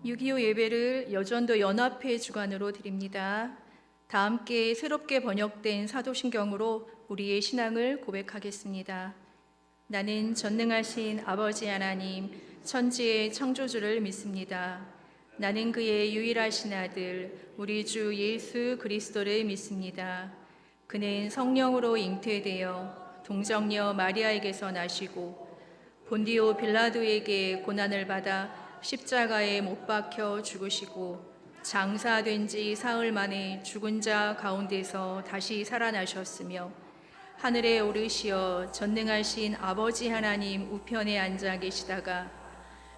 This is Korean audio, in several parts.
6.25 예배를 여전도 연합회 주관으로 드립니다. 다 함께 새롭게 번역된 사도신경으로 우리의 신앙을 고백하겠습니다. 나는 전능하신 아버지 하나님, 천지의 창조주를 믿습니다. 나는 그의 유일하신 아들, 우리 주 예수 그리스도를 믿습니다. 그는 성령으로 잉태되어 동정녀 마리아에게서 나시고 본디오 빌라도에게 고난을 받아 십자가에 못 박혀 죽으시고 장사된 지 사흘 만에 죽은 자 가운데서 다시 살아나셨으며 하늘에 오르시어 전능하신 아버지 하나님 우편에 앉아 계시다가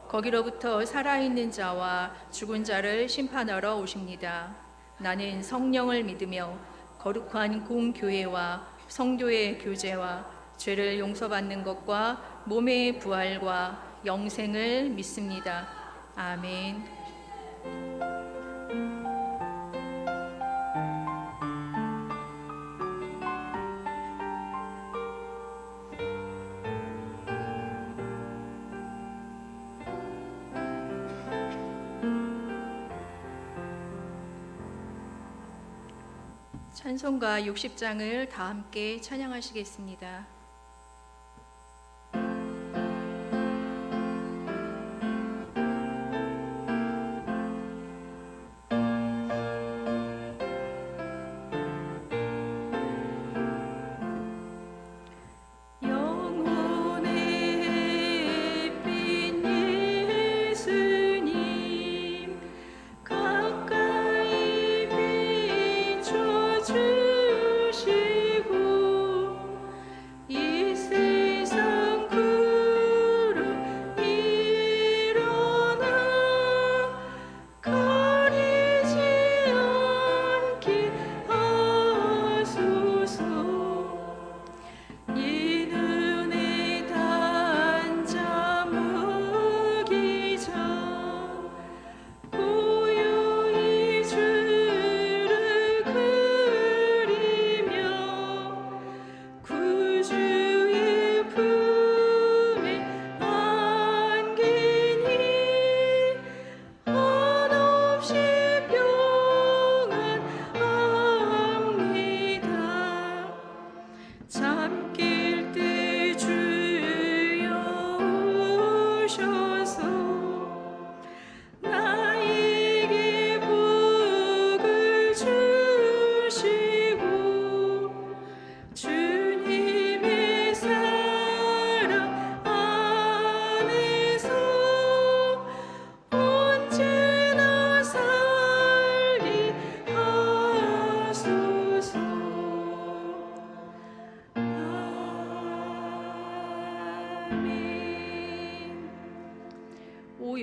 거기로부터 살아있는 자와 죽은 자를 심판하러 오십니다. 나는 성령을 믿으며 거룩한 공교회와 성도의 교제와 죄를 용서받는 것과 몸의 부활과 영생을 믿습니다. 아멘. 찬송가 60장을 다 함께 찬양하시겠습니다.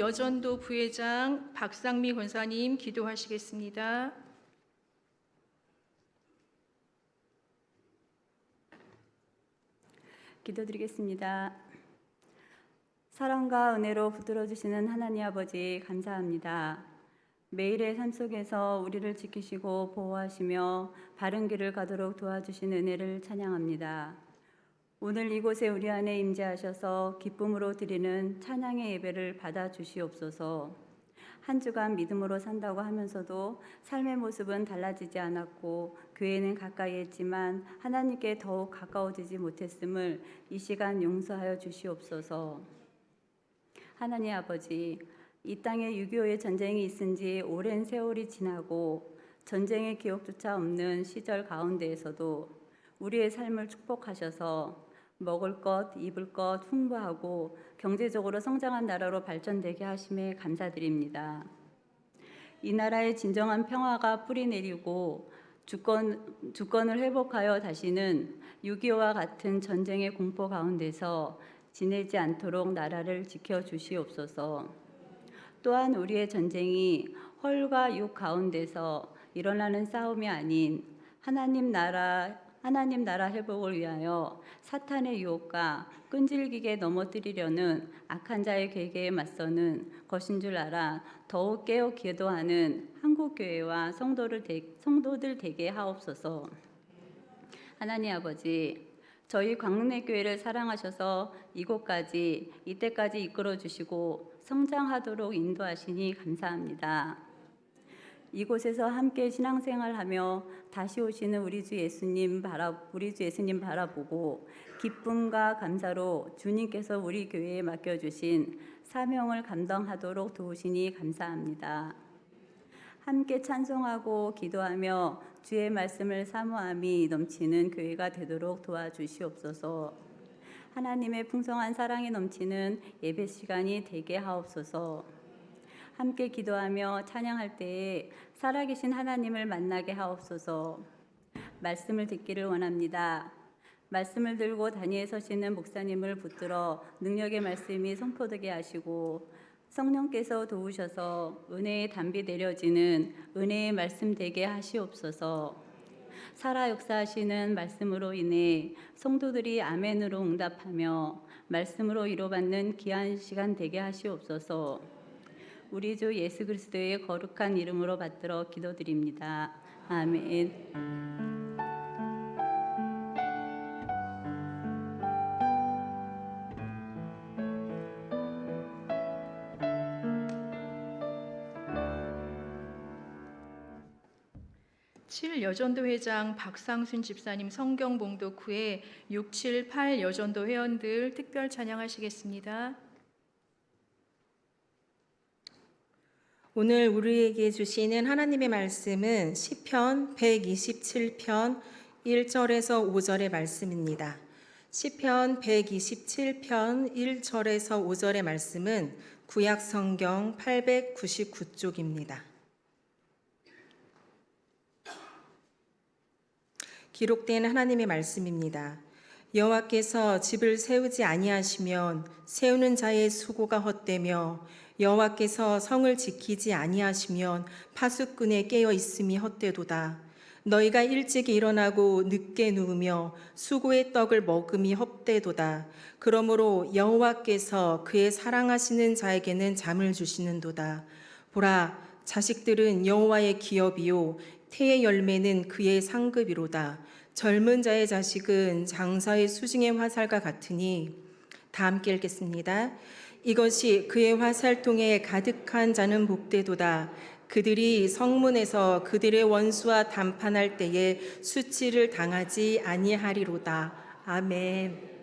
여전도 부회장 박상미 권사님 기도하시겠습니다. 기도드리겠습니다. 사랑과 은혜로 붙들어 주시는 하나님 아버지 감사합니다. 매일의 삶 속에서 우리를 지키시고 보호하시며 바른 길을 가도록 도와주신 은혜를 찬양합니다. 오늘 이곳에 우리 안에 임재하셔서 기쁨으로 드리는 찬양의 예배를 받아 주시옵소서. 한 주간 믿음으로 산다고 하면서도 삶의 모습은 달라지지 않았고 교회는 가까이 했지만 하나님께 더욱 가까워지지 못했음을 이 시간 용서하여 주시옵소서. 하나님 아버지, 이 땅에 6.25의 전쟁이 있은 지 오랜 세월이 지나고 전쟁의 기억조차 없는 시절 가운데에서도 우리의 삶을 축복하셔서 먹을 것, 입을 것 풍부하고 경제적으로 성장한 나라로 발전되게 하심에 감사드립니다. 이 나라의 진정한 평화가 뿌리내리고 주권을 회복하여 다시는 6.25와 같은 전쟁의 공포 가운데서 지내지 않도록 나라를 지켜주시옵소서. 또한 우리의 전쟁이 헐과 육 가운데서 일어나는 싸움이 아닌 하나님 나라 회복을 위하여 사탄의 유혹과 끈질기게 넘어뜨리려는 악한 자의 계계에 맞서는 것인 줄 알아 더욱 깨어 기도하는 한국교회와 성도들 되게 하옵소서. 하나님 아버지, 저희 광릉내교회를 사랑하셔서 이곳까지 이때까지 이끌어 주시고 성장하도록 인도하시니 감사합니다. 이곳에서 함께 신앙생활하며 다시 오시는 우리 주 예수님 바라보고 기쁨과 감사로 주님께서 우리 교회에 맡겨주신 사명을 감당하도록 도우시니 감사합니다. 함께 찬송하고 기도하며 주의 말씀을 사모함이 넘치는 교회가 되도록 도와주시옵소서. 하나님의 풍성한 사랑이 넘치는 예배 시간이 되게 하옵소서. 함께 기도하며 찬양할 때에 살아계신 하나님을 만나게 하옵소서. 말씀을 듣기를 원합니다. 말씀을 들고 단위에 서시는 목사님을 붙들어 능력의 말씀이 선포되게 하시고 성령께서 도우셔서 은혜의 담비 내려지는 은혜의 말씀 되게 하시옵소서. 살아 역사하시는 말씀으로 인해 성도들이 아멘으로 응답하며 말씀으로 위로받는 귀한 시간 되게 하시옵소서. 우리 주 예수 그리스도의 거룩한 이름으로 받들어 기도드립니다. 아멘. 7 여전도 회장 박상순 집사님 성경 봉독 후에 6, 7, 8 여전도 회원들 특별 찬양하시겠습니다. 오늘 우리에게 주시는 하나님의 말씀은 시편 127편 1절에서 5절의 말씀입니다. 시편 127편 1절에서 5절의 말씀은 구약 성경 899쪽입니다. 기록된 하나님의 말씀입니다. 여호와께서 집을 세우지 아니하시면 세우는 자의 수고가 헛되며 여호와께서 성을 지키지 아니하시면 파수꾼의 깨어 있음이 헛되도다. 너희가 일찍 일어나고 늦게 누우며 수고의 떡을 먹음이 헛되도다. 그러므로 여호와께서 그의 사랑하시는 자에게는 잠을 주시는도다. 보라, 자식들은 여호와의 기업이요 태의 열매는 그의 상급이로다. 젊은 자의 자식은 장사의 수중의 화살과 같으니. 다 함께 읽겠습니다. 이것이 그의 화살통에 가득한 자는 복되도다. 그들이 성문에서 그들의 원수와 담판할 때에 수치를 당하지 아니하리로다. 아멘.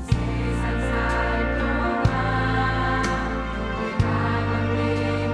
세상 살 동안 내가 건넨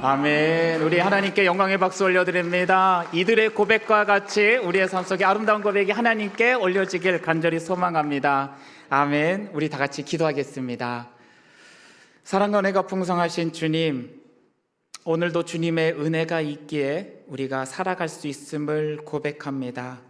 아멘. 우리 하나님께 영광의 박수 올려드립니다. 이들의 고백과 같이 우리의 삶 속에 아름다운 고백이 하나님께 올려지길 간절히 소망합니다. 아멘. 우리 다 같이 기도하겠습니다. 사랑과 은혜가 풍성하신 주님, 오늘도 주님의 은혜가 있기에 우리가 살아갈 수 있음을 고백합니다.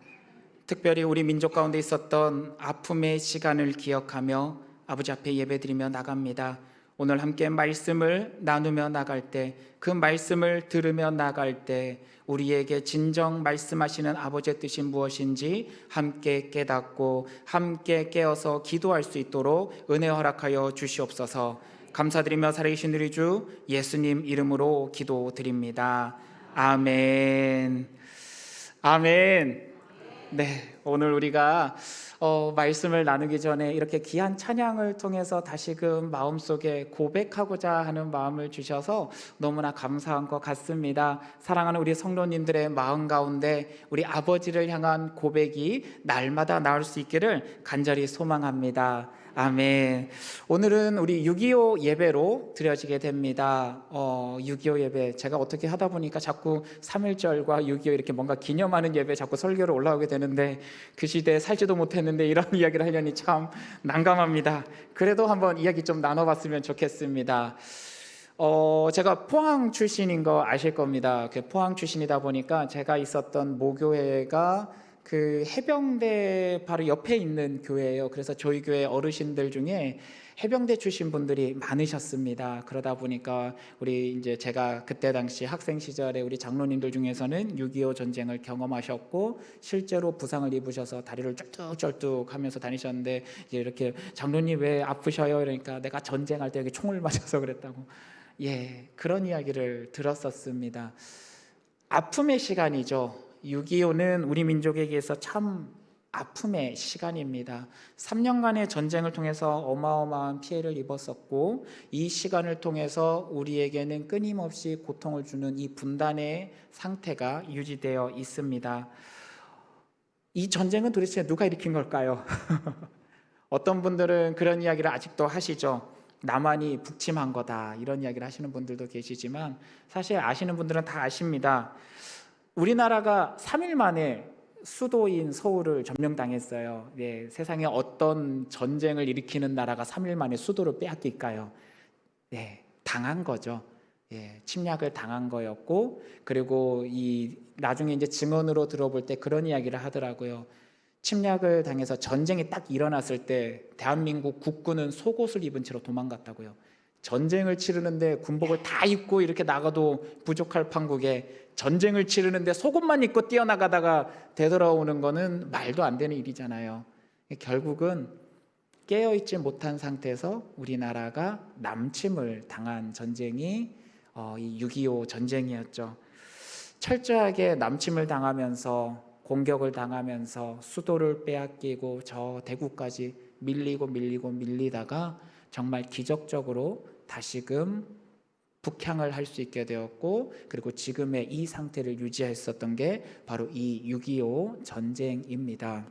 특별히 우리 민족 가운데 있었던 아픔의 시간을 기억하며 아버지 앞에 예배드리며 나갑니다. 오늘 함께 말씀을 나누며 나갈 때, 그 말씀을 들으며 나갈 때 우리에게 진정 말씀하시는 아버지의 뜻이 무엇인지 함께 깨닫고 함께 깨어서 기도할 수 있도록 은혜 허락하여 주시옵소서. 감사드리며 살아계신 우리 주 예수님 이름으로 기도드립니다. 아멘. 아멘. 네, 오늘 우리가 말씀을 나누기 전에 이렇게 귀한 찬양을 통해서 다시금 마음속에 고백하고자 하는 마음을 주셔서 너무나 감사한 것 같습니다. 사랑하는 우리 성도님들의 마음 가운데 우리 아버지를 향한 고백이 날마다 나올 수 있기를 간절히 소망합니다. 아멘. 오늘은 우리 6.25 예배로 드려지게 됩니다. 6.25 예배, 제가 어떻게 하다 보니까 자꾸 3.1절과 6.25 이렇게 뭔가 기념하는 예배 자꾸 설교로 올라오게 되는데, 그 시대에 살지도 못했는데 이런 이야기를 하려니 참 난감합니다. 그래도 한번 이야기 좀 나눠봤으면 좋겠습니다. 제가 포항 출신인 거 아실 겁니다. 포항 출신이다 보니까 제가 있었던 모교회가 그 해병대 바로 옆에 있는 교회예요. 그래서 저희 교회 어르신들 중에 해병대 출신 분들이 많으셨습니다. 그러다 보니까 우리 이제 제가 그때 당시 학생 시절에 우리 장로님들 중에서는 6.25 전쟁을 경험하셨고 실제로 부상을 입으셔서 다리를 쩔뚝쩔뚝 하면서 다니셨는데, 이제 이렇게 장로님 왜 아프셔요? 그러니까 내가 전쟁할 때 여기 총을 맞아서 그랬다고. 예, 그런 이야기를 들었었습니다. 아픔의 시간이죠. 6.25는 우리 민족에게서 참 아픔의 시간입니다. 3년간의 전쟁을 통해서 어마어마한 피해를 입었었고, 이 시간을 통해서 우리에게는 끊임없이 고통을 주는 이 분단의 상태가 유지되어 있습니다. 이 전쟁은 도대체 누가 일으킨 걸까요? 어떤 분들은 그런 이야기를 아직도 하시죠. 남한이 북침한 거다, 이런 이야기를 하시는 분들도 계시지만, 사실 아시는 분들은 다 아십니다. 우리나라가 3일 만에 수도인 서울을 점령당했어요. 네, 세상에 어떤 전쟁을 일으키는 나라가 3일 만에 수도를 빼앗길까요? 네, 당한 거죠. 예, 침략을 당한 거였고, 그리고 이 나중에 이제 증언으로 들어볼 때 그런 이야기를 하더라고요. 침략을 당해서 전쟁이 딱 일어났을 때 대한민국 국군은 속옷을 입은 채로 도망갔다고요. 전쟁을 치르는데 군복을 다 입고 이렇게 나가도 부족할 판국에 전쟁을 치르는데 속옷만 입고 뛰어나가다가 되돌아오는 거는 말도 안 되는 일이잖아요. 결국은 깨어있지 못한 상태에서 우리나라가 남침을 당한 전쟁이 이 6.25 전쟁이었죠. 철저하게 남침을 당하면서 공격을 당하면서 수도를 빼앗기고 저 대구까지 밀리다가 정말 기적적으로 다시금 북향을 할 수 있게 되었고, 그리고 지금의 이 상태를 유지했었던 게 바로 이 6.25 전쟁입니다.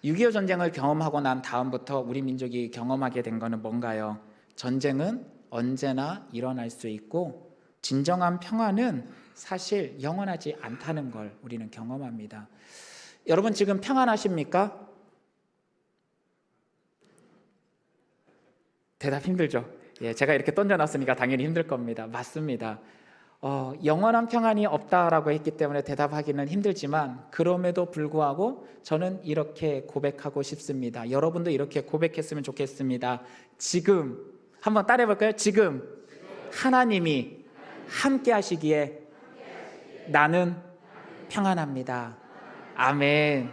6.25 전쟁을 경험하고 난 다음부터 우리 민족이 경험하게 된 것은 뭔가요? 전쟁은 언제나 일어날 수 있고 진정한 평화는 사실 영원하지 않다는 걸 우리는 경험합니다. 여러분 지금 평안하십니까? 대답 힘들죠? 예, 제가 이렇게 던져놨으니까 당연히 힘들 겁니다. 맞습니다. 영원한 평안이 없다라고 했기 때문에 대답하기는 힘들지만, 그럼에도 불구하고 저는 이렇게 고백하고 싶습니다. 여러분도 이렇게 고백했으면 좋겠습니다. 지금 한번 따라해볼까요? 지금 하나님이 함께 하시기에 나는 평안합니다. 아멘.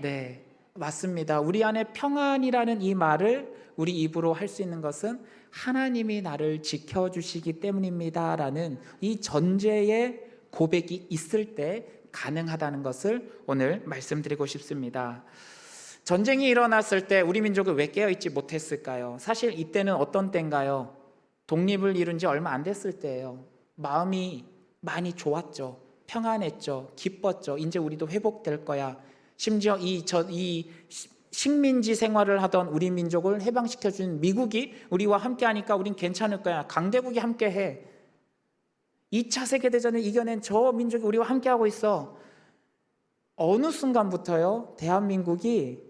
네, 맞습니다. 우리 안에 평안이라는 이 말을 우리 입으로 할 수 있는 것은 하나님이 나를 지켜주시기 때문입니다 라는 이 전제의 고백이 있을 때 가능하다는 것을 오늘 말씀드리고 싶습니다. 전쟁이 일어났을 때 우리 민족은 왜 깨어있지 못했을까요? 사실 이때는 어떤 때인가요? 독립을 이룬 지 얼마 안 됐을 때예요. 마음이 많이 좋았죠. 평안했죠. 기뻤죠. 이제 우리도 회복될 거야. 심지어 이 식민지 생활을 하던 우리 민족을 해방시켜준 미국이 우리와 함께 하니까 우린 괜찮을 거야. 강대국이 함께 해. 2차 세계대전을 이겨낸 저 민족이 우리와 함께하고 있어. 어느 순간부터요, 대한민국이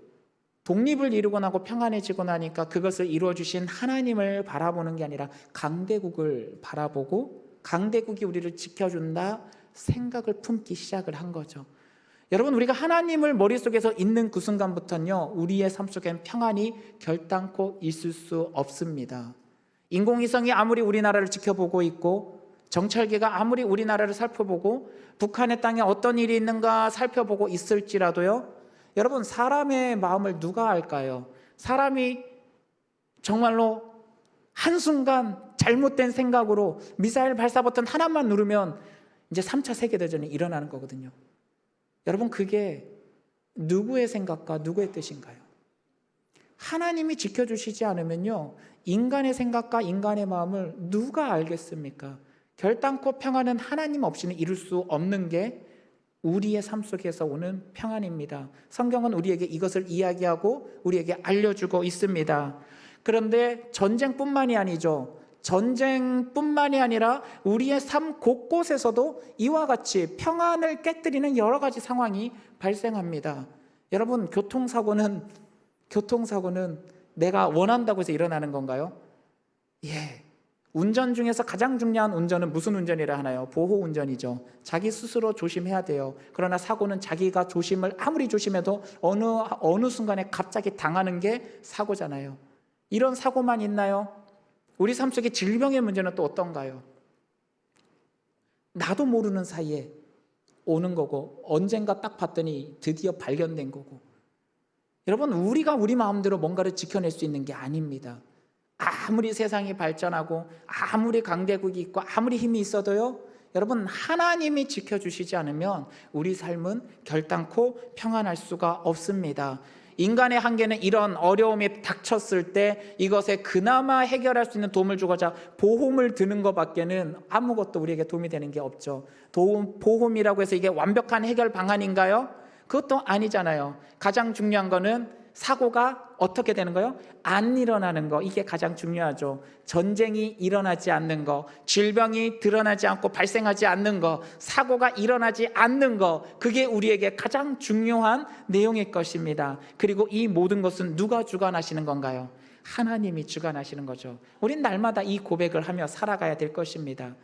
독립을 이루고 나고 평안해지고 나니까 그것을 이루어주신 하나님을 바라보는 게 아니라 강대국을 바라보고 강대국이 우리를 지켜준다 생각을 품기 시작을 한 거죠. 여러분, 우리가 하나님을 머릿속에서 있는 그 순간부터는요, 우리의 삶 속엔 평안이 결단코 있을 수 없습니다. 인공위성이 아무리 우리나라를 지켜보고 있고 정찰기가 아무리 우리나라를 살펴보고 북한의 땅에 어떤 일이 있는가 살펴보고 있을지라도요, 여러분, 사람의 마음을 누가 알까요? 사람이 정말로 한순간 잘못된 생각으로 미사일 발사 버튼 하나만 누르면 이제 3차 세계대전이 일어나는 거거든요. 여러분, 그게 누구의 생각과 누구의 뜻인가요? 하나님이 지켜주시지 않으면요, 인간의 생각과 인간의 마음을 누가 알겠습니까? 결단코 평안은 하나님 없이는 이룰 수 없는 게 우리의 삶 속에서 오는 평안입니다. 성경은 우리에게 이것을 이야기하고 우리에게 알려주고 있습니다. 그런데 전쟁뿐만이 아니죠. 전쟁뿐만이 아니라 우리의 삶 곳곳에서도 이와 같이 평안을 깨뜨리는 여러 가지 상황이 발생합니다. 여러분, 교통사고는 내가 원한다고 해서 일어나는 건가요? 예. 운전 중에서 가장 중요한 운전은 무슨 운전이라 하나요? 보호 운전이죠. 자기 스스로 조심해야 돼요. 그러나 사고는 자기가 조심을 아무리 조심해도 어느 순간에 갑자기 당하는 게 사고잖아요. 이런 사고만 있나요? 우리 삶 속의 질병의 문제는 또 어떤가요? 나도 모르는 사이에 오는 거고 언젠가 딱 봤더니 드디어 발견된 거고. 여러분, 우리가 우리 마음대로 뭔가를 지켜낼 수 있는 게 아닙니다. 아무리 세상이 발전하고 아무리 강대국이 있고 아무리 힘이 있어도요, 여러분, 하나님이 지켜주시지 않으면 우리 삶은 결단코 평안할 수가 없습니다. 인간의 한계는 이런 어려움이 닥쳤을 때 이것에 그나마 해결할 수 있는 도움을 주고자 보험을 드는 것밖에는 아무것도 우리에게 도움이 되는 게 없죠. 보험이라고 해서 이게 완벽한 해결 방안인가요? 그것도 아니잖아요. 가장 중요한 거는 사고가 어떻게 되는 거요? 안 일어나는 거, 이게 가장 중요하죠. 전쟁이 일어나지 않는 거, 질병이 드러나지 않고 발생하지 않는 거, 사고가 일어나지 않는 거, 그게 우리에게 가장 중요한 내용일 것입니다. 그리고 이 모든 것은 누가 주관하시는 건가요? 하나님이 주관하시는 거죠. 우린 날마다 이 고백을 하며 살아가야 될 것입니다.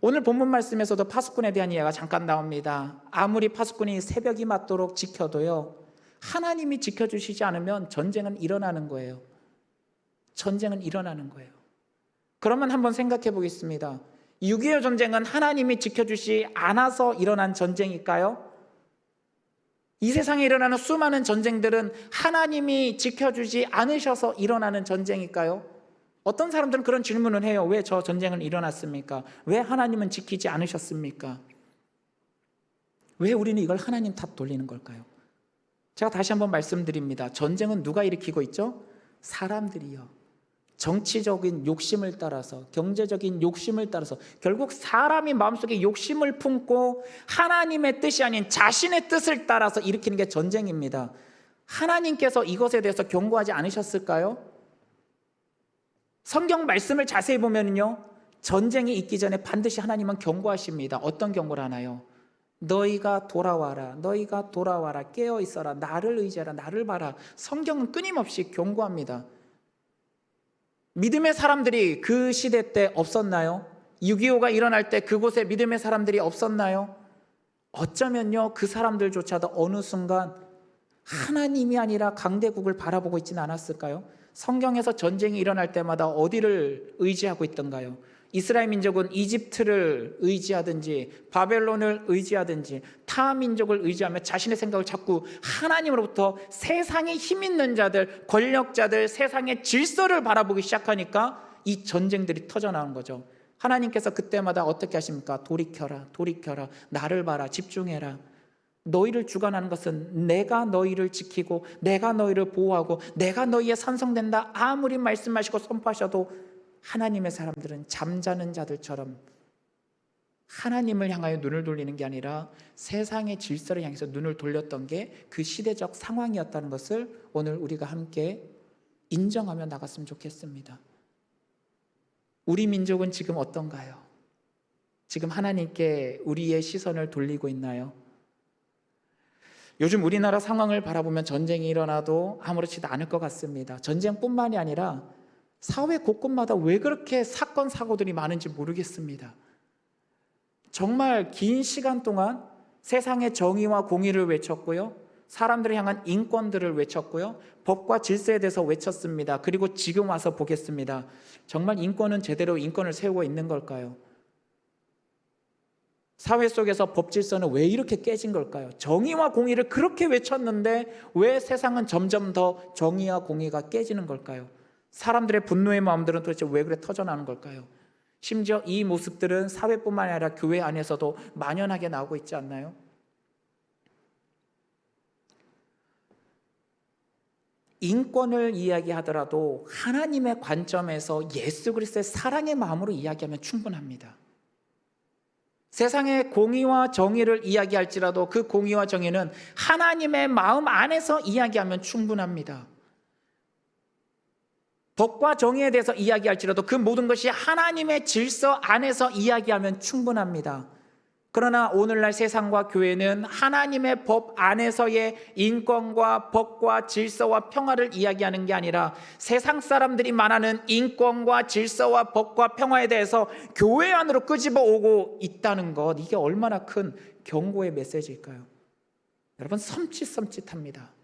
오늘 본문 말씀에서도 파수꾼에 대한 이야기가 잠깐 나옵니다. 아무리 파수꾼이 새벽이 맞도록 지켜도요, 하나님이 지켜주시지 않으면 전쟁은 일어나는 거예요. 전쟁은 일어나는 거예요. 그러면 한번 생각해 보겠습니다. 6.25 전쟁은 하나님이 지켜주시 않아서 일어난 전쟁일까요? 이 세상에 일어나는 수많은 전쟁들은 하나님이 지켜주지 않으셔서 일어나는 전쟁일까요? 어떤 사람들은 그런 질문을 해요. 왜 저 전쟁은 일어났습니까? 왜 하나님은 지키지 않으셨습니까? 왜 우리는 이걸 하나님 탓 돌리는 걸까요? 제가 다시 한번 말씀드립니다. 전쟁은 누가 일으키고 있죠? 사람들이요. 정치적인 욕심을 따라서, 경제적인 욕심을 따라서, 결국 사람이 마음속에 욕심을 품고 하나님의 뜻이 아닌 자신의 뜻을 따라서 일으키는 게 전쟁입니다. 하나님께서 이것에 대해서 경고하지 않으셨을까요? 성경 말씀을 자세히 보면요, 전쟁이 있기 전에 반드시 하나님은 경고하십니다. 어떤 경고를 하나요? 너희가 돌아와라, 너희가 돌아와라, 깨어 있어라, 나를 의지하라, 나를 봐라. 성경은 끊임없이 경고합니다. 믿음의 사람들이 그 시대 때 없었나요? 6.25가 일어날 때 그곳에 믿음의 사람들이 없었나요? 어쩌면요, 그 사람들조차도 어느 순간 하나님이 아니라 강대국을 바라보고 있지는 않았을까요? 성경에서 전쟁이 일어날 때마다 어디를 의지하고 있던가요? 이스라엘 민족은 이집트를 의지하든지 바벨론을 의지하든지 타 민족을 의지하며 자신의 생각을 자꾸 하나님으로부터 세상에 힘 있는 자들, 권력자들, 세상의 질서를 바라보기 시작하니까 이 전쟁들이 터져나온 거죠. 하나님께서 그때마다 어떻게 하십니까? 돌이켜라, 돌이켜라, 나를 봐라, 집중해라. 너희를 주관하는 것은 내가 너희를 지키고 내가 너희를 보호하고 내가 너희의 산성된다. 아무리 말씀하시고 선포하셔도 하나님의 사람들은 잠자는 자들처럼 하나님을 향하여 눈을 돌리는 게 아니라 세상의 질서를 향해서 눈을 돌렸던 게 그 시대적 상황이었다는 것을 오늘 우리가 함께 인정하며 나갔으면 좋겠습니다. 우리 민족은 지금 어떤가요? 지금 하나님께 우리의 시선을 돌리고 있나요? 요즘 우리나라 상황을 바라보면 전쟁이 일어나도 아무렇지도 않을 것 같습니다. 전쟁뿐만이 아니라 사회 곳곳마다 왜 그렇게 사건 사고들이 많은지 모르겠습니다. 정말 긴 시간 동안 세상의 정의와 공의를 외쳤고요, 사람들을 향한 인권들을 외쳤고요, 법과 질서에 대해서 외쳤습니다. 그리고 지금 와서 보겠습니다. 정말 인권은 제대로 인권을 세우고 있는 걸까요? 사회 속에서 법 질서는 왜 이렇게 깨진 걸까요? 정의와 공의를 그렇게 외쳤는데 왜 세상은 점점 더 정의와 공의가 깨지는 걸까요? 사람들의 분노의 마음들은 도대체 왜 그래 터져나오는 걸까요? 심지어 이 모습들은 사회뿐만 아니라 교회 안에서도 만연하게 나오고 있지 않나요? 인권을 이야기하더라도 하나님의 관점에서 예수 그리스도의 사랑의 마음으로 이야기하면 충분합니다. 세상의 공의와 정의를 이야기할지라도 그 공의와 정의는 하나님의 마음 안에서 이야기하면 충분합니다. 법과 정의에 대해서 이야기할지라도 그 모든 것이 하나님의 질서 안에서 이야기하면 충분합니다. 그러나 오늘날 세상과 교회는 하나님의 법 안에서의 인권과 법과 질서와 평화를 이야기하는 게 아니라 세상 사람들이 말하는 인권과 질서와 법과 평화에 대해서 교회 안으로 끄집어 오고 있다는 것, 이게 얼마나 큰 경고의 메시지일까요? 여러분, 섬찟합니다.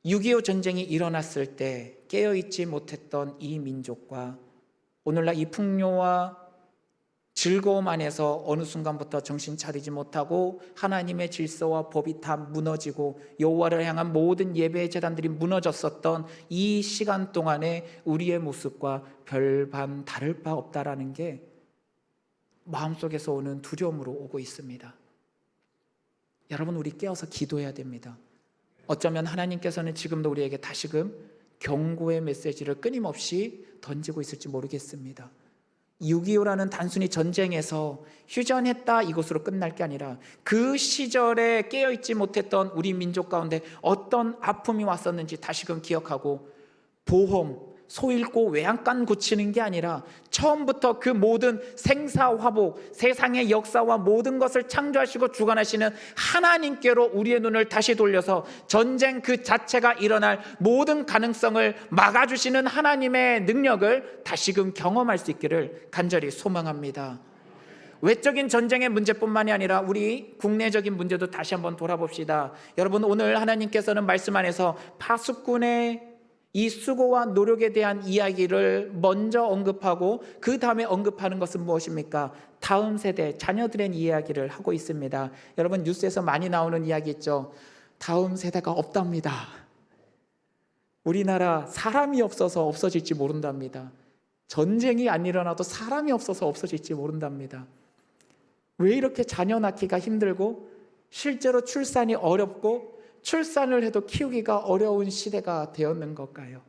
6.25 전쟁이 일어났을 때 깨어있지 못했던 이 민족과 오늘날 이 풍요와 즐거움 안에서 어느 순간부터 정신 차리지 못하고 하나님의 질서와 법이 다 무너지고 여호와를 향한 모든 예배의 제단들이 무너졌었던 이 시간 동안에 우리의 모습과 별반 다를 바 없다라는 게 마음속에서 오는 두려움으로 오고 있습니다. 여러분, 우리 깨어서 기도해야 됩니다. 어쩌면 하나님께서는 지금도 우리에게 다시금 경고의 메시지를 끊임없이 던지고 있을지 모르겠습니다. 6.25라는 단순히 전쟁에서 휴전했다 이것으로 끝날 게 아니라 그 시절에 깨어있지 못했던 우리 민족 가운데 어떤 아픔이 왔었는지 다시금 기억하고 보험, 소 잃고 외양간 고치는 게 아니라 처음부터 그 모든 생사화복, 세상의 역사와 모든 것을 창조하시고 주관하시는 하나님께로 우리의 눈을 다시 돌려서 전쟁 그 자체가 일어날 모든 가능성을 막아주시는 하나님의 능력을 다시금 경험할 수 있기를 간절히 소망합니다. 외적인 전쟁의 문제뿐만이 아니라 우리 국내적인 문제도 다시 한번 돌아봅시다. 여러분, 오늘 하나님께서는 말씀 안에서 파수꾼의 이 수고와 노력에 대한 이야기를 먼저 언급하고 그 다음에 언급하는 것은 무엇입니까? 다음 세대 자녀들의 이야기를 하고 있습니다. 여러분, 뉴스에서 많이 나오는 이야기 있죠. 다음 세대가 없답니다. 우리나라 사람이 없어서 없어질지 모른답니다. 전쟁이 안 일어나도 사람이 없어서 없어질지 모른답니다. 왜 이렇게 자녀 낳기가 힘들고 실제로 출산이 어렵고 출산을 해도 키우기가 어려운 시대가 되었는 걸까요?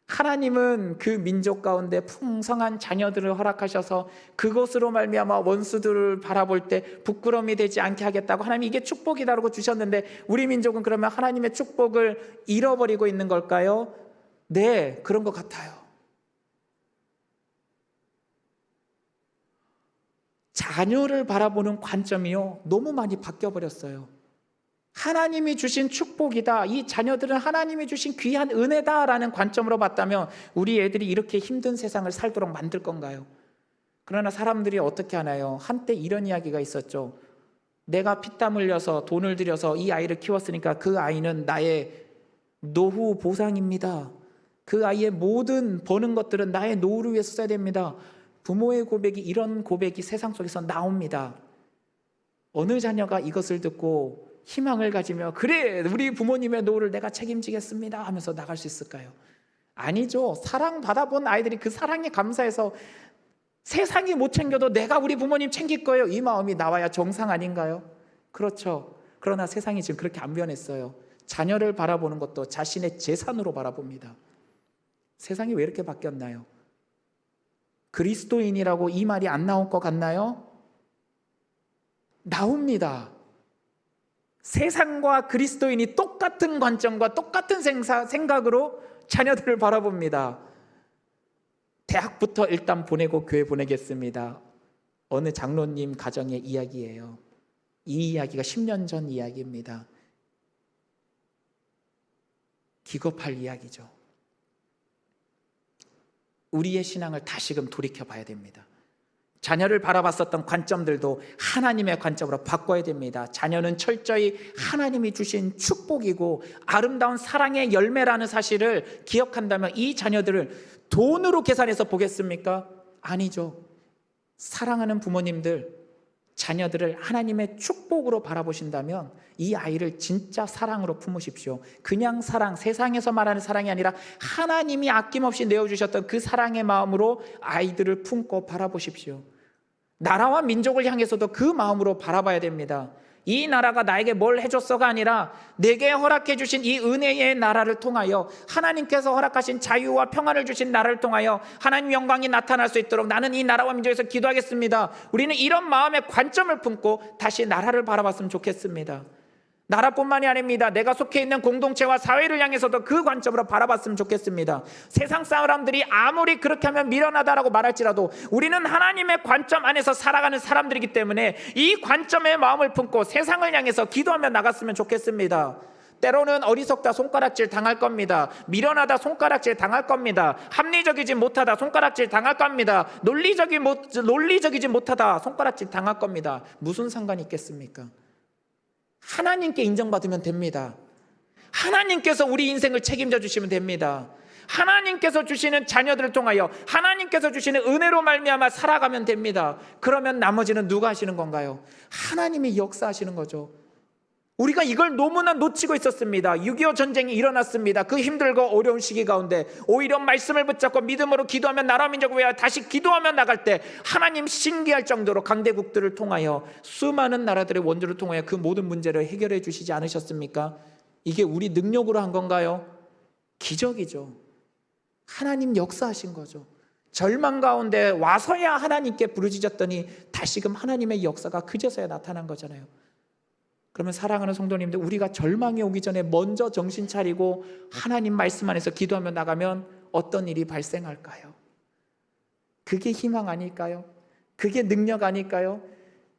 하나님은 그 민족 가운데 풍성한 자녀들을 허락하셔서 그것으로 말미암아 원수들을 바라볼 때 부끄러움이 되지 않게 하겠다고 하나님이 이게 축복이다라고 주셨는데 우리 민족은 그러면 하나님의 축복을 잃어버리고 있는 걸까요? 네, 그런 것 같아요. 자녀를 바라보는 관점이요, 너무 많이 바뀌어버렸어요. 하나님이 주신 축복이다, 이 자녀들은 하나님이 주신 귀한 은혜다라는 관점으로 봤다면 우리 애들이 이렇게 힘든 세상을 살도록 만들 건가요? 그러나 사람들이 어떻게 하나요? 한때 이런 이야기가 있었죠. 내가 피땀 흘려서 돈을 들여서 이 아이를 키웠으니까 그 아이는 나의 노후 보상입니다. 그 아이의 모든 버는 것들은 나의 노후를 위해서 써야 됩니다. 부모의 고백이, 이런 고백이 세상 속에서 나옵니다. 어느 자녀가 이것을 듣고 희망을 가지며 그래, 우리 부모님의 노후를 내가 책임지겠습니다 하면서 나갈 수 있을까요? 아니죠. 사랑받아본 아이들이 그 사랑에 감사해서 세상이 못 챙겨도 내가 우리 부모님 챙길 거예요, 이 마음이 나와야 정상 아닌가요? 그렇죠. 그러나 세상이 지금 그렇게 안 변했어요. 자녀를 바라보는 것도 자신의 재산으로 바라봅니다. 세상이 왜 이렇게 바뀌었나요? 그리스도인이라고 이 말이 안 나올 것 같나요? 나옵니다. 세상과 그리스도인이 똑같은 관점과 똑같은 생각으로 자녀들을 바라봅니다. 대학부터 일단 보내고 교회 보내겠습니다. 어느 장로님 가정의 이야기예요. 이 이야기가 10년 전 이야기입니다. 기겁할 이야기죠. 우리의 신앙을 다시금 돌이켜 봐야 됩니다. 자녀를 바라봤었던 관점들도 하나님의 관점으로 바꿔야 됩니다. 자녀는 철저히 하나님이 주신 축복이고 아름다운 사랑의 열매라는 사실을 기억한다면 이 자녀들을 돈으로 계산해서 보겠습니까? 아니죠. 사랑하는 부모님들, 자녀들을 하나님의 축복으로 바라보신다면 이 아이를 진짜 사랑으로 품으십시오. 그냥 사랑, 세상에서 말하는 사랑이 아니라 하나님이 아낌없이 내어주셨던 그 사랑의 마음으로 아이들을 품고 바라보십시오. 나라와 민족을 향해서도 그 마음으로 바라봐야 됩니다. 이 나라가 나에게 뭘 해줬어가 아니라 내게 허락해 주신 이 은혜의 나라를 통하여, 하나님께서 허락하신 자유와 평안을 주신 나라를 통하여 하나님 영광이 나타날 수 있도록 나는 이 나라와 민족에서 기도하겠습니다. 우리는 이런 마음의 관점을 품고 다시 나라를 바라봤으면 좋겠습니다. 나라뿐만이 아닙니다. 내가 속해 있는 공동체와 사회를 향해서도 그 관점으로 바라봤으면 좋겠습니다. 세상 사람들이 아무리 그렇게 하면 미련하다라고 말할지라도 우리는 하나님의 관점 안에서 살아가는 사람들이기 때문에 이 관점의 마음을 품고 세상을 향해서 기도하며 나갔으면 좋겠습니다. 때로는 어리석다 손가락질 당할 겁니다. 미련하다 손가락질 당할 겁니다. 합리적이지 못하다 손가락질 당할 겁니다. 논리적이지 못하다 손가락질 당할 겁니다. 무슨 상관이 있겠습니까? 하나님께 인정받으면 됩니다. 하나님께서 우리 인생을 책임져 주시면 됩니다. 하나님께서 주시는 자녀들을 통하여 하나님께서 주시는 은혜로 말미암아 살아가면 됩니다. 그러면 나머지는 누가 하시는 건가요? 하나님이 역사하시는 거죠. 우리가 이걸 너무나 놓치고 있었습니다. 6.25 전쟁이 일어났습니다. 그 힘들고 어려운 시기 가운데 오히려 말씀을 붙잡고 믿음으로 기도하며 나라 민족을 위하여 다시 기도하며 나갈 때 하나님 신기할 정도로 강대국들을 통하여 수많은 나라들의 원조를 통하여 그 모든 문제를 해결해 주시지 않으셨습니까? 이게 우리 능력으로 한 건가요? 기적이죠. 하나님 역사하신 거죠. 절망 가운데 와서야 하나님께 부르짖었더니 다시금 하나님의 역사가 그제서야 나타난 거잖아요. 그러면 사랑하는 성도님들, 우리가 절망이 오기 전에 먼저 정신 차리고 하나님 말씀 안에서 기도하며 나가면 어떤 일이 발생할까요? 그게 희망 아닐까요? 그게 능력 아닐까요?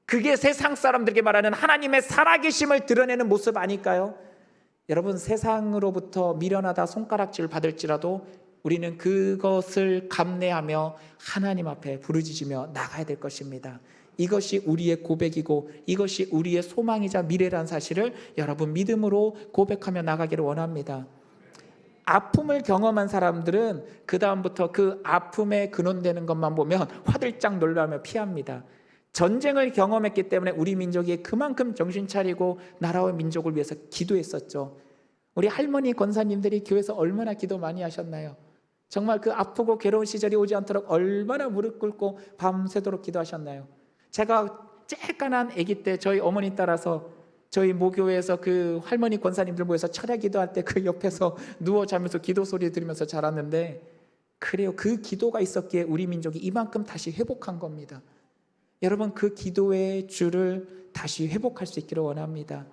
그게 세상 사람들에게 말하는 하나님의 살아계심을 드러내는 모습 아닐까요? 여러분, 세상으로부터 미련하다 손가락질 받을지라도 우리는 그것을 감내하며 하나님 앞에 부르짖으며 나가야 될 것입니다. 이것이 우리의 고백이고 이것이 우리의 소망이자 미래란 사실을 여러분 믿음으로 고백하며 나가기를 원합니다. 아픔을 경험한 사람들은 그 다음부터 그 아픔에 근원되는 것만 보면 화들짝 놀라며 피합니다. 전쟁을 경험했기 때문에 우리 민족이 그만큼 정신 차리고 나라와 민족을 위해서 기도했었죠. 우리 할머니 권사님들이 교회에서 얼마나 기도 많이 하셨나요? 정말 그 아프고 괴로운 시절이 오지 않도록 얼마나 무릎 꿇고 밤새도록 기도하셨나요? 제가 쬐깐한 아기 때 저희 어머니 따라서 저희 모교회에서 그 할머니 권사님들 모여서 철야 기도할 때 그 옆에서 누워 자면서 기도 소리 들으면서 자랐는데, 그래요, 그 기도가 있었기에 우리 민족이 이만큼 다시 회복한 겁니다. 여러분, 그 기도의 줄을 다시 회복할 수 있기를 원합니다.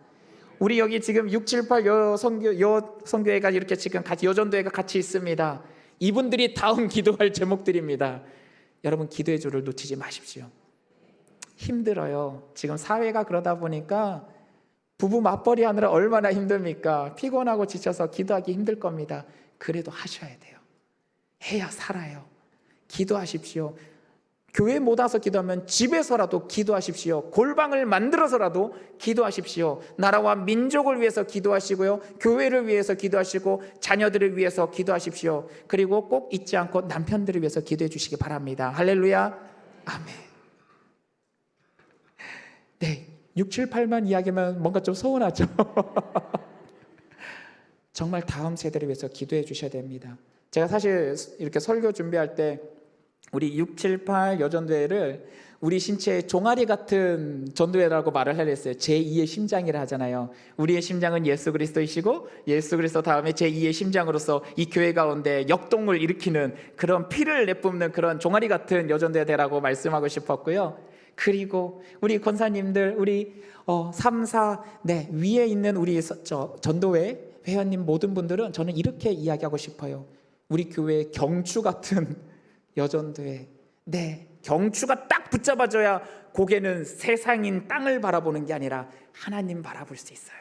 우리 여기 지금 678 여 선교회가 이렇게 지금 같이 여전도회가 같이 있습니다. 이분들이 다음 기도할 제목들입니다. 여러분, 기도의 줄을 놓치지 마십시오. 힘들어요. 지금 사회가 그러다 보니까 부부 맞벌이 하느라 얼마나 힘듭니까? 피곤하고 지쳐서 기도하기 힘들 겁니다. 그래도 하셔야 돼요. 해야 살아요. 기도하십시오. 교회 못 와서 기도하면 집에서라도 기도하십시오. 골방을 만들어서라도 기도하십시오. 나라와 민족을 위해서 기도하시고요, 교회를 위해서 기도하시고 자녀들을 위해서 기도하십시오. 그리고 꼭 잊지 않고 남편들을 위해서 기도해 주시기 바랍니다. 할렐루야. 아멘. 네, 6, 7, 8만 이야기면 뭔가 좀 서운하죠. 정말 다음 세대를 위해서 기도해 주셔야 됩니다. 제가 사실 이렇게 설교 준비할 때 우리 6, 7, 8 여전도회를 우리 신체의 종아리 같은 전도회라고 말을 하려 했어요. 제2의 심장이라 하잖아요. 우리의 심장은 예수 그리스도이시고 예수 그리스도 다음에 제2의 심장으로서 이 교회 가운데 역동을 일으키는 그런 피를 내뿜는 그런 종아리 같은 여전도회라고 말씀하고 싶었고요. 그리고 우리 권사님들, 우리 3, 4 위에 있는 우리 전도회 회원님 모든 분들은 저는 이렇게 이야기하고 싶어요. 우리 교회의 경주 같은 여전도에 네, 경추가 딱 붙잡아줘야 고개는 세상인 땅을 바라보는 게 아니라 하나님 바라볼 수 있어요.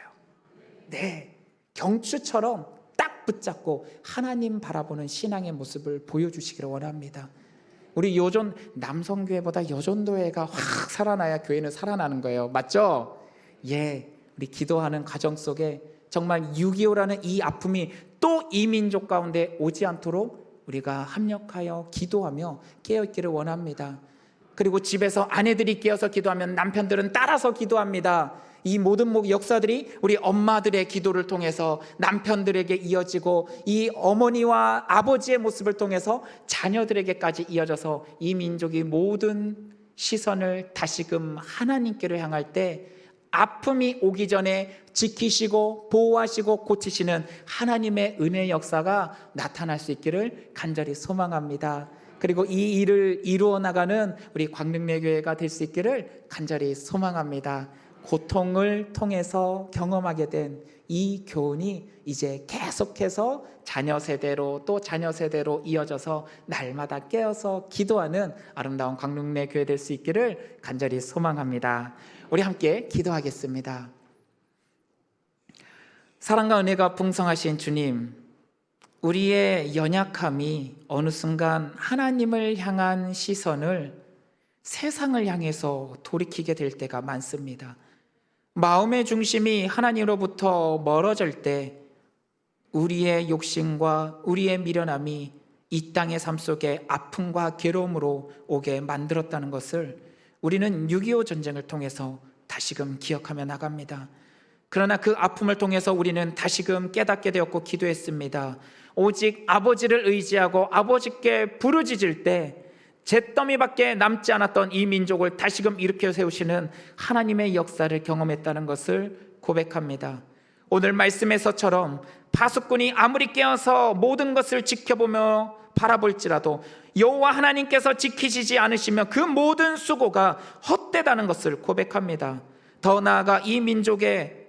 네, 경추처럼 딱 붙잡고 하나님 바라보는 신앙의 모습을 보여주시기를 원합니다. 우리 요전 남성교회보다 여전도회가 확 살아나야 교회는 살아나는 거예요. 맞죠? 예, 우리 기도하는 가정 속에 정말 6.25라는 이 아픔이 또 이 민족 가운데 오지 않도록 우리가 합력하여 기도하며 깨어있기를 원합니다. 그리고 집에서 아내들이 깨어서 기도하면 남편들은 따라서 기도합니다. 이 모든 역사들이 우리 엄마들의 기도를 통해서 남편들에게 이어지고 이 어머니와 아버지의 모습을 통해서 자녀들에게까지 이어져서 이 민족이 모든 시선을 다시금 하나님께로 향할 때 아픔이 오기 전에 지키시고 보호하시고 고치시는 하나님의 은혜의 역사가 나타날 수 있기를 간절히 소망합니다. 그리고 이 일을 이루어 나가는 우리 광릉내교회가 될 수 있기를 간절히 소망합니다. 고통을 통해서 경험하게 된 이 교훈이 이제 계속해서 자녀 세대로 또 자녀 세대로 이어져서 날마다 깨어서 기도하는 아름다운 광릉내 교회 될 수 있기를 간절히 소망합니다. 우리 함께 기도하겠습니다. 사랑과 은혜가 풍성하신 주님, 우리의 연약함이 어느 순간 하나님을 향한 시선을 세상을 향해서 돌이키게 될 때가 많습니다. 마음의 중심이 하나님으로부터 멀어질 때 우리의 욕심과 우리의 미련함이 이 땅의 삶 속에 아픔과 괴로움으로 오게 만들었다는 것을 우리는 6.25 전쟁을 통해서 다시금 기억하며 나갑니다. 그러나 그 아픔을 통해서 우리는 다시금 깨닫게 되었고 기도했습니다. 오직 아버지를 의지하고 아버지께 부르짖을 때 잿더미밖에 남지 않았던 이 민족을 다시금 일으켜 세우시는 하나님의 역사를 경험했다는 것을 고백합니다. 오늘 말씀에서처럼 파수꾼이 아무리 깨어서 모든 것을 지켜보며 바라볼지라도 여호와 하나님께서 지키시지 않으시면 그 모든 수고가 헛되다는 것을 고백합니다. 더 나아가 이 민족의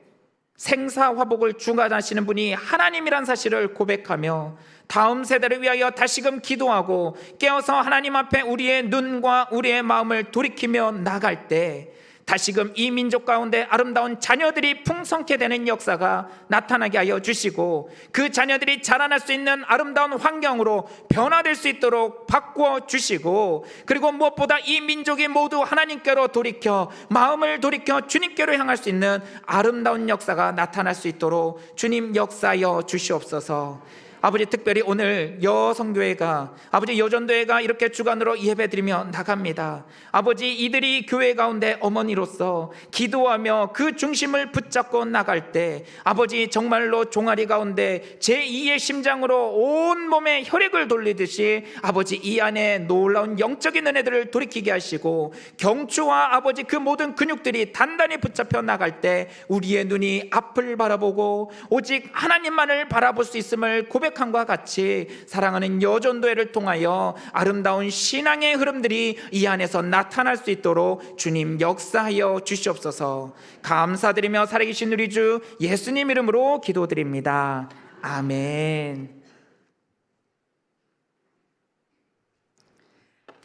생사화복을 주관하시는 분이 하나님이란 사실을 고백하며 다음 세대를 위하여 다시금 기도하고 깨어서 하나님 앞에 우리의 눈과 우리의 마음을 돌이키며 나갈 때 다시금 이 민족 가운데 아름다운 자녀들이 풍성케 되는 역사가 나타나게 하여 주시고 그 자녀들이 자라날 수 있는 아름다운 환경으로 변화될 수 있도록 바꾸어 주시고 그리고 무엇보다 이 민족이 모두 하나님께로 돌이켜 마음을 돌이켜 주님께로 향할 수 있는 아름다운 역사가 나타날 수 있도록 주님 역사하여 주시옵소서. 아버지, 특별히 오늘 여성교회가 아버지 여전도회가 이렇게 주간으로 예배드리며 나갑니다. 아버지, 이들이 교회 가운데 어머니로서 기도하며 그 중심을 붙잡고 나갈 때 아버지 정말로 종아리 가운데 제2의 심장으로 온 몸에 혈액을 돌리듯이 아버지 이 안에 놀라운 영적인 은혜들을 돌이키게 하시고 경추와 아버지 그 모든 근육들이 단단히 붙잡혀 나갈 때 우리의 눈이 앞을 바라보고 오직 하나님만을 바라볼 수 있음을 고백합니다. 과 같이 사랑하는 여전도회를 통하여 아름다운 신앙의 흐름들이 이 안에서 나타날 수 있도록 주님 역사하여 주시옵소서. 감사드리며 살아계신 우리 주 예수님 이름으로 기도드립니다. 아멘.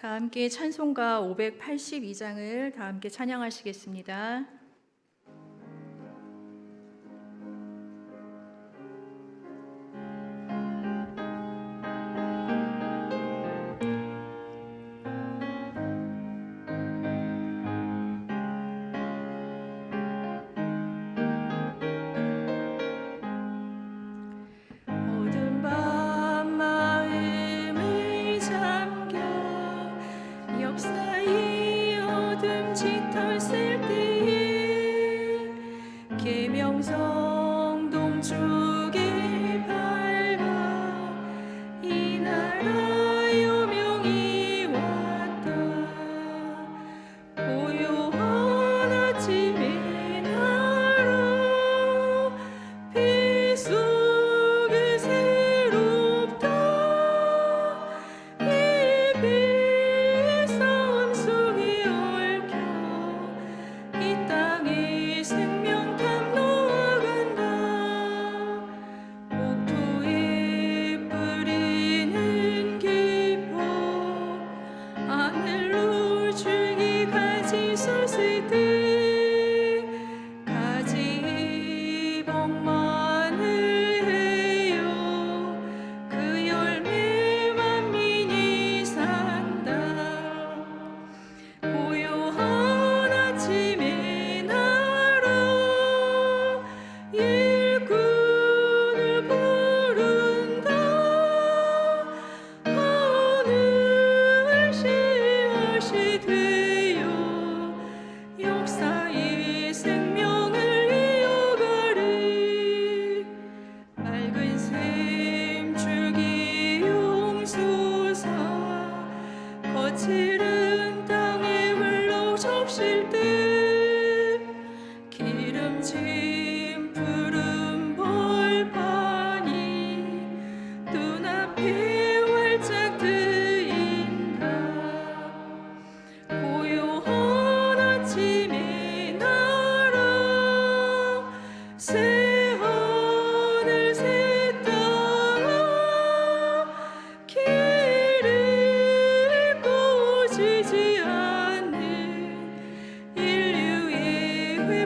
다 함께 찬송가 582장을 다 함께 찬양하시겠습니다. 역사의 어둠 짙었을 때에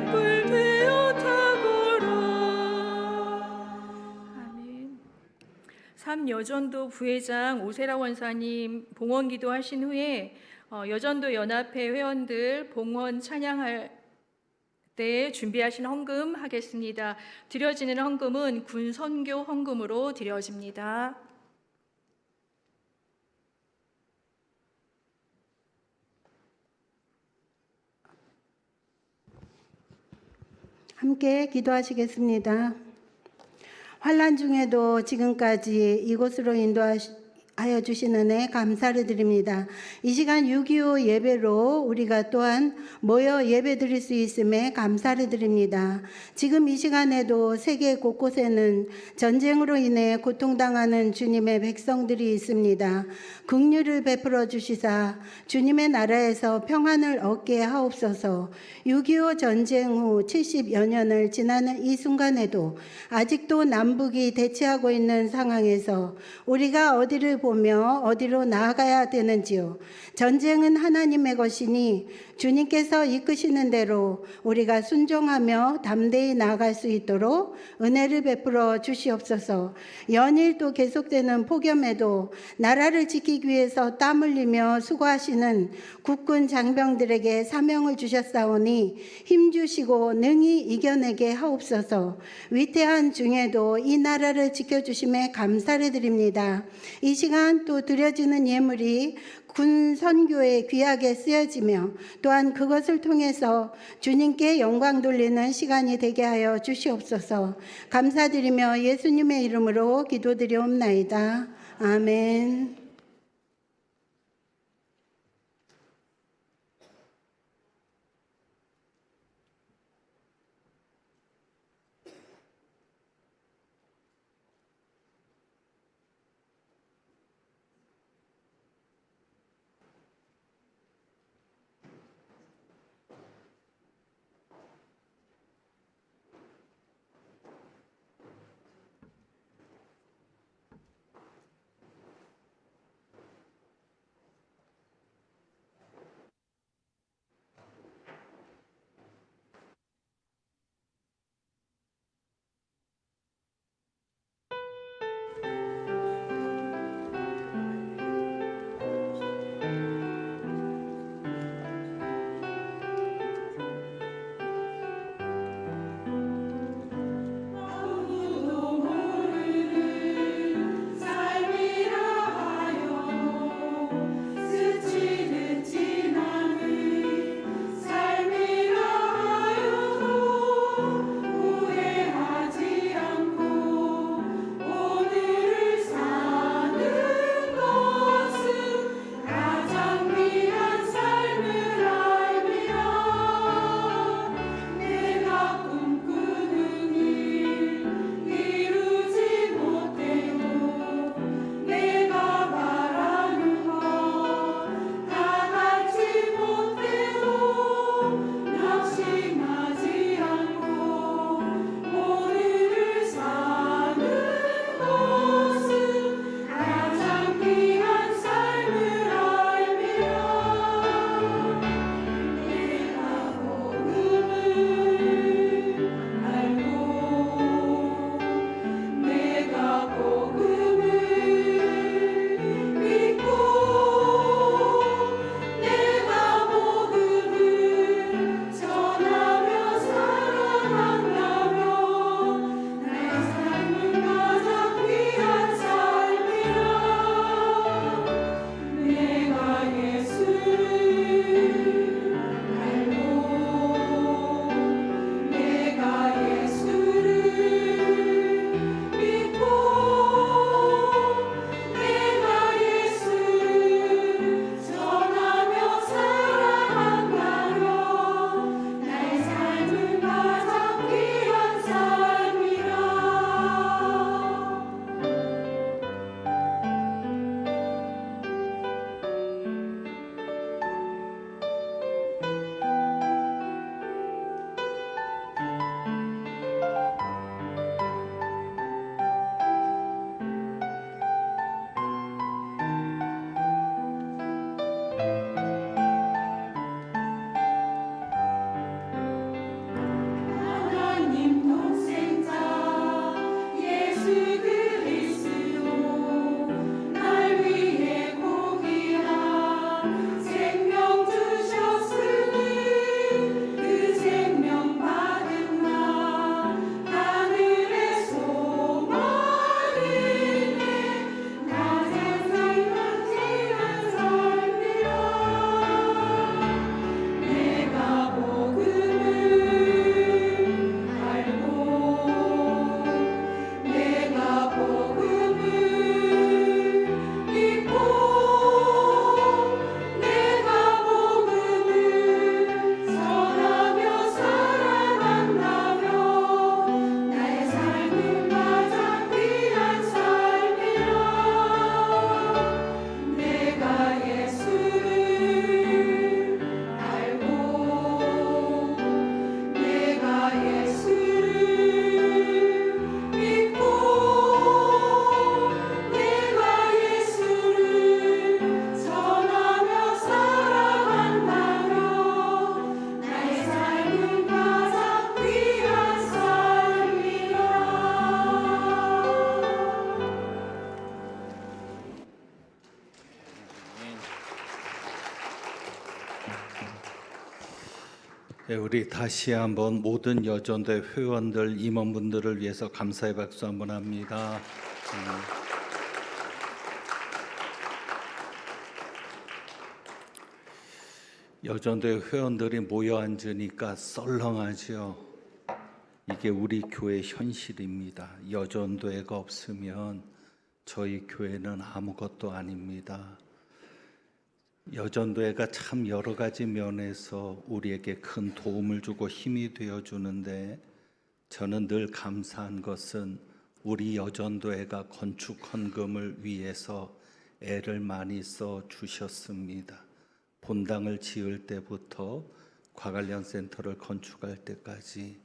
횃불 되어 타거라. 아멘. 삼여전도 부회장 오세라 원사님 봉헌기도 하신 후에 여전도 연합회 회원들 봉헌 찬양할 때 준비하신 헌금 하겠습니다. 드려지는 헌금은 군 선교 헌금으로 드려집니다. 함께 기도하시겠습니다. 환난 중에도 지금까지 이곳으로 인도하여 주신 은혜 감사를 드립니다. 이 시간 6.25 예배로 우리가 또한 모여 예배 드릴 수 있음에 감사를 드립니다. 지금 이 시간에도 세계 곳곳에는 전쟁으로 인해 고통당하는 주님의 백성들이 있습니다. 긍휼을 베풀어 주시사 주님의 나라에서 평안을 얻게 하옵소서. 6.25 전쟁 후 70여 년을 지나는 이 순간에도 아직도 남북이 대치하고 있는 상황에서 우리가 어디를 보며 어디로 나아가야 되는지요. 전쟁은 하나님의 것이니 주님께서 이끄시는 대로 우리가 순종하며 담대히 나아갈 수 있도록 은혜를 베풀어 주시옵소서. 연일 또 계속되는 폭염에도 나라를 지키기 위해서 땀 흘리며 수고하시는 국군 장병들에게 사명을 주셨사오니 힘주시고 능히 이겨내게 하옵소서. 위태한 중에도 이 나라를 지켜주심에 감사를 드립니다. 이 시간 또 드려지는 예물이 군 선교에 귀하게 쓰여지며 또한 그것을 통해서 주님께 영광 돌리는 시간이 되게 하여 주시옵소서. 감사드리며 예수님의 이름으로 기도드리옵나이다. 아멘. 네, 우리 다시 한번 모든 여전대 회원들, 임원분들을 위해서 감사의 박수 한번 합니다. 여전대 회원들이 모여 앉으니까 썰렁하죠. 이게 우리 교회 현실입니다. 여전대가 없으면 저희 교회는 아무것도 아닙니다. 여전도회가 참 여러 가지 면에서 우리에게 큰 도움을 주고 힘이 되어 주는데, 저는 늘 감사한 것은 우리 여전도회가 건축 헌금을 위해서 애를 많이 써 주셨습니다. 본당을 지을 때부터 과관련센터를 건축할 때까지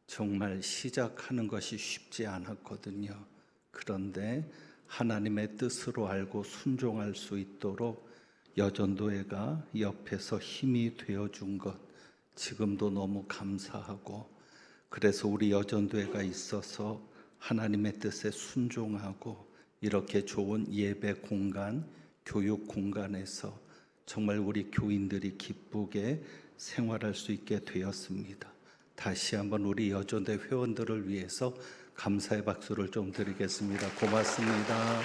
정말 시작하는 것이 쉽지 않았거든요. 그런데 하나님의 뜻으로 알고 순종할 수 있도록 여전도회가 옆에서 힘이 되어준 것, 지금도 너무 감사하고, 그래서 우리 여전도회가 있어서 하나님의 뜻에 순종하고 이렇게 좋은 예배 공간, 교육 공간에서 정말 우리 교인들이 기쁘게 생활할 수 있게 되었습니다. 다시 한번 우리 여전대 회원들을 위해서 감사의 박수를 좀 드리겠습니다. 고맙습니다.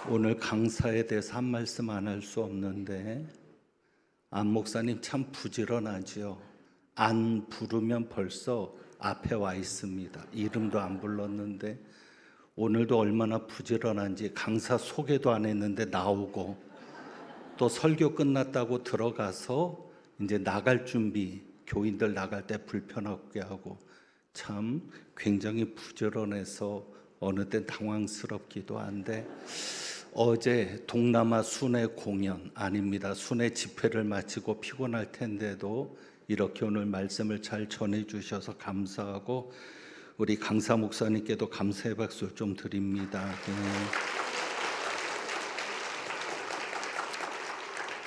오늘 강사에 대해서 한 말씀 안 할 수 없는데, 안 목사님 참 부지런하죠. 안 부르면 벌써 앞에 와 있습니다. 이름도 안 불렀는데 오늘도 얼마나 부지런한지, 강사 소개도 안 했는데 나오고, 또 설교 끝났다고 들어가서 이제 나갈 준비, 교인들 나갈 때 불편하게 하고, 참 굉장히 부지런해서 어느 때 당황스럽기도 한데, 어제 동남아 순회 공연 아닙니다. 순회 집회를 마치고 피곤할 텐데도 이렇게 오늘 말씀을 잘 전해 주셔서 감사하고, 우리 강사 목사님께도 감사의 박수를 좀 드립니다.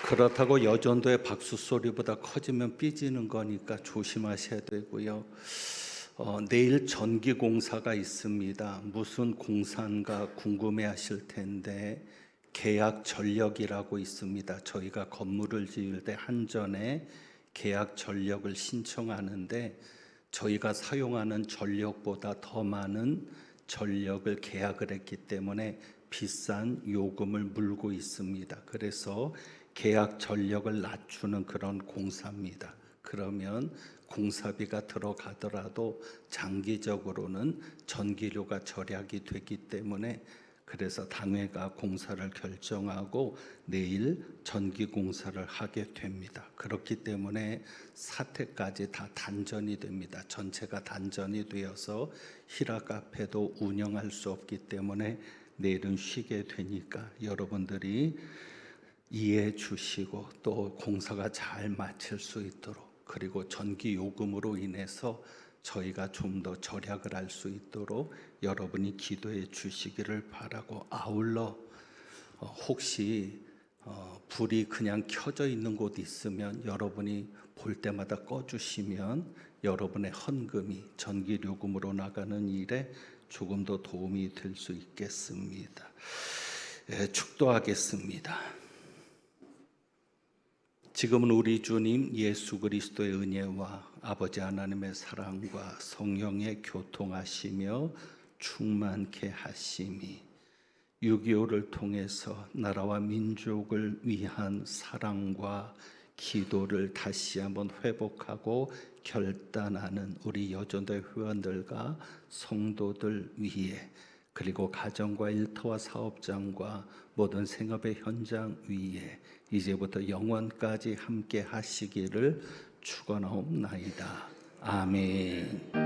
그렇다고 여전도의 박수 소리보다 커지면 삐지는 거니까 조심하셔야 되고요. 내일 전기 공사가 있습니다. 무슨 공사인가 궁금해하실 텐데, 계약 전력이라고 있습니다. 저희가 건물을 지을 때 한전에 계약 전력을 신청하는데, 저희가 사용하는 전력보다 더 많은 전력을 계약을 했기 때문에 비싼 요금을 물고 있습니다. 그래서 계약 전력을 낮추는 그런 공사입니다. 그러면 공사비가 들어가더라도 장기적으로는 전기료가 절약이 되기 때문에, 그래서 당회가 공사를 결정하고 내일 전기 공사를 하게 됩니다. 그렇기 때문에 사태까지 다 단전이 됩니다. 전체가 단전이 되어서 히라 카페도 운영할 수 없기 때문에 내일은 쉬게 되니까 여러분들이 이해해 주시고, 또 공사가 잘 마칠 수 있도록, 그리고 전기 요금으로 인해서 저희가 좀 더 절약을 할 수 있도록 여러분이 기도해 주시기를 바라고, 아울러 혹시 불이 그냥 켜져 있는 곳 있으면 여러분이 볼 때마다 꺼주시면 여러분의 헌금이 전기 요금으로 나가는 일에 조금 더 도움이 될 수 있겠습니다. 축도하겠습니다. 지금은 우리 주님 예수 그리스도의 은혜와 아버지 하나님의 사랑과 성령의 교통하시며 충만케 하심이 6.25를 통해서 나라와 민족을 위한 사랑과 기도를 다시 한번 회복하고 결단하는 우리 여전대 회원들과 성도들 위에, 그리고 가정과 일터와 사업장과 모든 생업의 현장 위에 이제부터 영원까지 함께 하시기를 축원하옵나이다. 아멘.